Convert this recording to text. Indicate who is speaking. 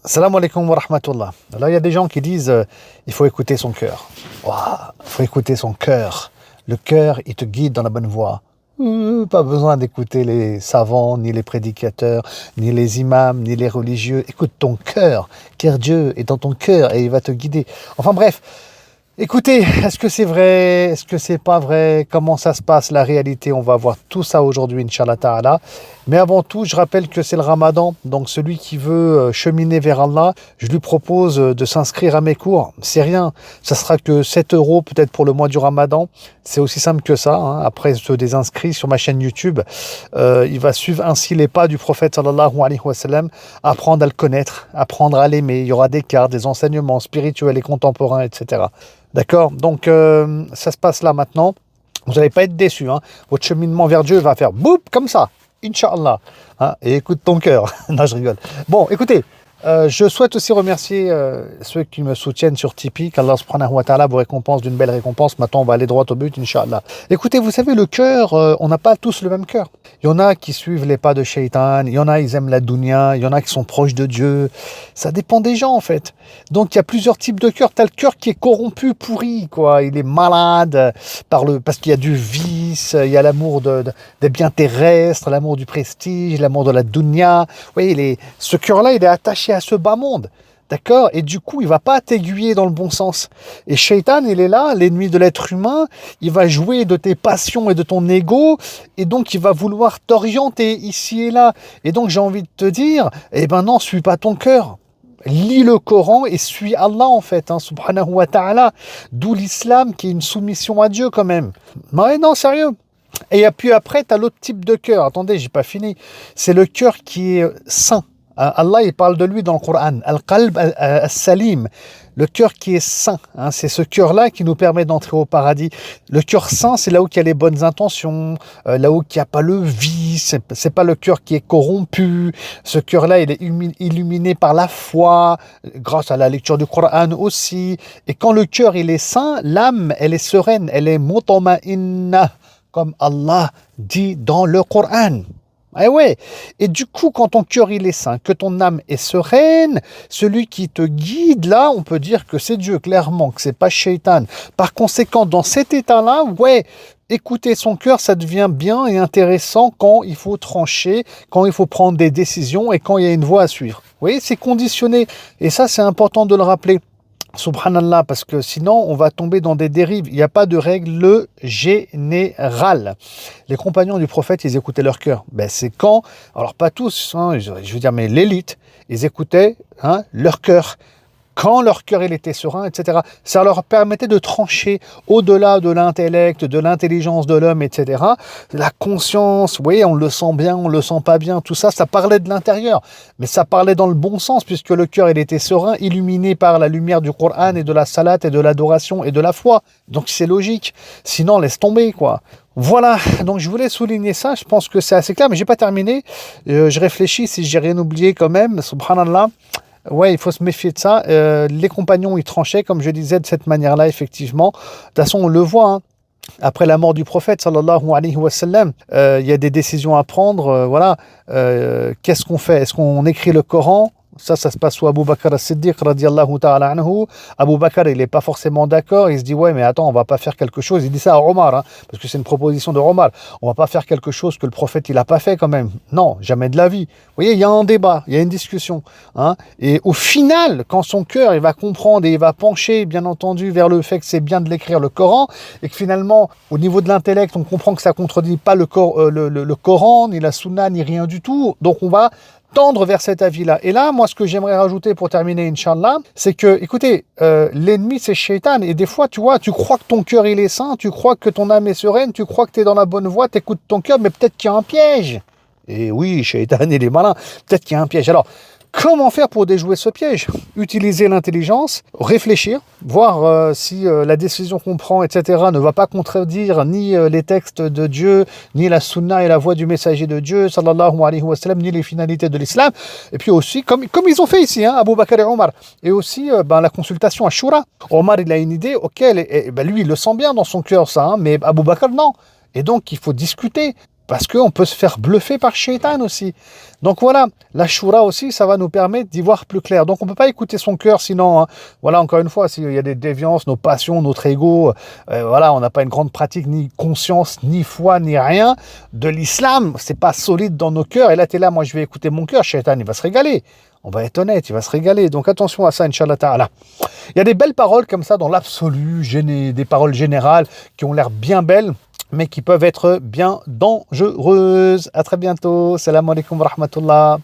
Speaker 1: Salam alaikum wa rahmatullah. Alors, il y a des gens qui disent il faut écouter son cœur. Ouah, il faut écouter son cœur. Le cœur, il te guide dans la bonne voie. Pas besoin d'écouter les savants, ni les prédicateurs, ni les imams, ni les religieux. Écoute ton cœur, car Dieu est dans ton cœur et il va te guider. Enfin bref, écoutez, est-ce que c'est vrai? Est-ce que c'est pas vrai? Comment ça se passe, la réalité? On va voir tout ça aujourd'hui, Inch'Allah Ta'ala. Mais avant tout, je rappelle que c'est le Ramadan. Donc celui qui veut cheminer vers Allah, je lui propose de s'inscrire à mes cours. C'est rien. Ça sera que 7 euros peut-être pour le mois du Ramadan. C'est aussi simple que ça. Après se désinscrit sur ma chaîne YouTube, il va suivre ainsi les pas du prophète sallallahu alayhi wa sallam, apprendre à le connaître, apprendre à l'aimer. Il y aura des cartes, des enseignements spirituels et contemporains, etc. D'accord? Donc ça se passe là maintenant. Vous n'allez pas être déçus. Votre cheminement vers Dieu va faire boum comme ça. Inch'Allah. Et écoute ton cœur. Non, je rigole. Bon, écoutez, je souhaite aussi remercier ceux qui me soutiennent sur Tipeee, qu'Allah subhanahu wa ta'ala vous récompense d'une belle récompense. Maintenant, on va aller droit au but, Inch'Allah. Écoutez, vous savez, le cœur, on n'a pas tous le même cœur. Il y en a qui suivent les pas de Shaitan, il y en a, ils aiment la dunya, il y en a qui sont proches de Dieu. Ça dépend des gens, en fait. Donc, il y a plusieurs types de cœur. Tu as le cœur qui est corrompu, pourri, quoi. Il est malade parce qu'il y a du vice, il y a l'amour des biens terrestres, l'amour du prestige, l'amour de la dunya. Vous voyez, ce cœur-là, il est attaché à ce bas monde. D'accord? Et du coup, il va pas t'aiguiller dans le bon sens. Et Shaitan, il est là, l'ennemi de l'être humain, il va jouer de tes passions et de ton ego, et donc il va vouloir t'orienter ici et là. Et donc j'ai envie de te dire, eh ben non, suis pas ton cœur. Lis le Coran et suis Allah en fait, subhanahu wa ta'ala. D'où l'islam qui est une soumission à Dieu quand même. Ouais, non, sérieux. Et puis après, tu as l'autre type de cœur. Attendez, j'ai pas fini. C'est le cœur qui est saint. Allah, il parle de lui dans le Coran. Al-Qalb al-Salim. Le cœur qui est saint. C'est ce cœur-là qui nous permet d'entrer au paradis. Le cœur saint, c'est là où il y a les bonnes intentions, là où il n'y a pas le vice. C'est pas le cœur qui est corrompu. Ce cœur-là, il est illuminé par la foi, grâce à la lecture du Coran aussi. Et quand le cœur, il est saint, l'âme, elle est sereine, elle est mutama'inna, comme Allah dit dans le Coran. Eh ouais. Et du coup, quand ton cœur il est sain, que ton âme est sereine, celui qui te guide là, on peut dire que c'est Dieu, clairement, que c'est pas Shaitan. Par conséquent, dans cet état-là, ouais, écouter son cœur, ça devient bien et intéressant quand il faut trancher, quand il faut prendre des décisions et quand il y a une voie à suivre. Vous voyez, c'est conditionné. Et ça, c'est important de le rappeler. Subhanallah, parce que sinon on va tomber dans des dérives. Il n'y a pas de règle générale. Les compagnons du prophète, ils écoutaient leur cœur. C'est quand, alors pas tous, je veux dire, mais l'élite, ils écoutaient leur cœur. Quand leur cœur il était serein, etc. Ça leur permettait de trancher au-delà de l'intellect, de l'intelligence de l'homme, etc. La conscience, oui, on le sent bien, on le sent pas bien, tout ça, ça parlait de l'intérieur. Mais ça parlait dans le bon sens, puisque le cœur il était serein, illuminé par la lumière du Coran et de la salat et de l'adoration et de la foi. Donc c'est logique. Sinon, laisse tomber, quoi. Voilà, donc je voulais souligner ça, je pense que c'est assez clair, mais j'ai pas terminé. Je réfléchis si j'ai rien oublié quand même, subhanallah. Ouais, il faut se méfier de ça. Les compagnons, ils tranchaient, comme je disais, de cette manière-là, effectivement. De toute façon, on le voit, après la mort du prophète, sallallahu alayhi wa sallam, il y a des décisions à prendre. Voilà. Qu'est-ce qu'on fait? Est-ce qu'on écrit le Coran? Ça se passe sous Abu Bakr as-Siddiq radiyallahu ta'ala anhu. Abu Bakr, il n'est pas forcément d'accord. Il se dit, ouais, mais attends, on va pas faire quelque chose. Il dit ça à Omar, parce que c'est une proposition de Omar. On va pas faire quelque chose que le prophète, il a pas fait quand même. Non, jamais de la vie. Vous voyez, il y a un débat, il y a une discussion. Et au final, quand son cœur, il va comprendre et il va pencher, bien entendu, vers le fait que c'est bien de l'écrire le Coran, et que finalement, au niveau de l'intellect, on comprend que ça contredit pas le Coran, ni la Sunna, ni rien du tout. Donc on va tendre vers cet avis-là. Et là, moi, ce que j'aimerais rajouter pour terminer, Inch'Allah, c'est que, écoutez, l'ennemi, c'est Shaitan. Et des fois, tu vois, tu crois que ton cœur, il est sain, tu crois que ton âme est sereine, tu crois que tu es dans la bonne voie, tu écoutes ton cœur, mais peut-être qu'il y a un piège. Et oui, Shaitan, il est malin. Peut-être qu'il y a un piège. Alors, comment faire pour déjouer ce piège? Utiliser l'intelligence, réfléchir, voir si la décision qu'on prend, etc., ne va pas contredire ni les textes de Dieu, ni la sunna et la voix du messager de Dieu, sallallahu alayhi wa sallam, ni les finalités de l'islam. Et puis aussi, comme ils ont fait ici, Abu Bakr et Omar, et aussi la consultation à Shura. Omar, il a une idée, ok, lui, il le sent bien dans son cœur, ça, mais Abu Bakr, non. Et donc, il faut discuter. Parce qu'on peut se faire bluffer par Shaitan aussi. Donc voilà, la Shura aussi, ça va nous permettre d'y voir plus clair. Donc on ne peut pas écouter son cœur, sinon, hein, voilà, encore une fois, s'il y a des déviances, nos passions, notre ego, voilà, on n'a pas une grande pratique, ni conscience, ni foi, ni rien de l'islam. C'est pas solide dans nos cœurs. Et là, tu es là, moi je vais écouter mon cœur, Shaitan, il va se régaler. On va être honnête, il va se régaler. Donc attention à ça, Inch'Allah Ta'ala. Il y a des belles paroles comme ça dans l'absolu, des paroles générales qui ont l'air bien belles, mais qui peuvent être bien dangereuses. À très bientôt. Salam alaikum wa rahmatullah.